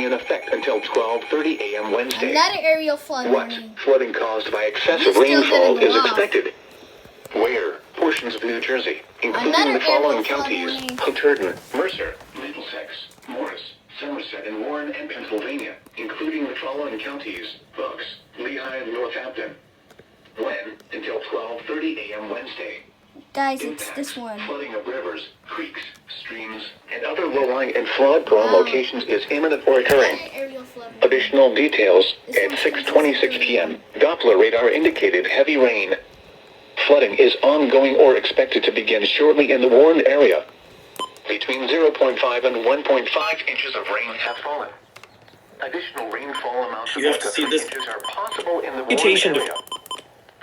in effect until 12:30 a.m. Wednesday. Another aerial flood What? warning. Flooding caused by excessive Still rainfall didn't is go off. expected. Where? Portions of New Jersey, including Another the following aerial flood counties: warning. Hunterdon, Mercer, Middlesex, Morris, Somerset, and Warren, and Pennsylvania, including the following counties: Bucks, Lehigh, and Northampton. When? Until 12:30 a.m. Wednesday. Guys, it's Impacts: this one. flooding of rivers, creeks, streams, and other low-lying and flood-prone locations is imminent or occurring. Another aerial flood warning. Additional details: This at one's 6:26 p.m., Doppler radar indicated heavy rain. Flooding is ongoing or expected to begin shortly in the Warren area. Between 0.5 and 1.5 inches of rain have fallen. Additional rainfall amounts of You have up to to see 3 this inches are possible in the Warren mutation to area.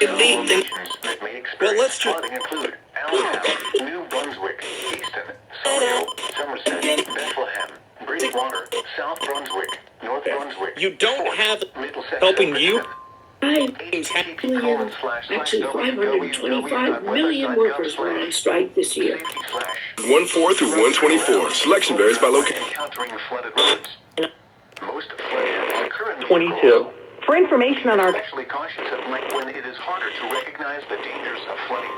elite thing. Locations that may Well, experience let's just flooding include Allentown, New Brunswick, Easton, Somerville, Somerset, Bethlehem, Bridgewater, South Brunswick, North Brunswick. You don't Fort, have Middlesex, helping and you. Richmond. 525 million workers were on strike this year. 1-4 through 124. Selection varies by location. Encountering flooded roads. Most flood areas occur in the 22. For information on our especially cautious at night when it is harder to recognize the dangers of flooding.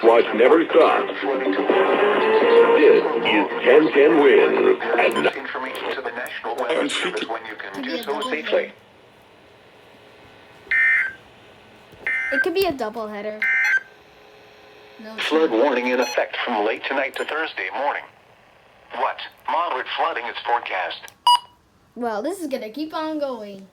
Watch never stop. Flooding to This is 10-10 win. Pass information to the National Weather Service when you can do so safely. It could be a double header. No, it's Flood not. warning in effect from late tonight to Thursday morning. What? Moderate flooding is forecast. Well, this is gonna keep on going.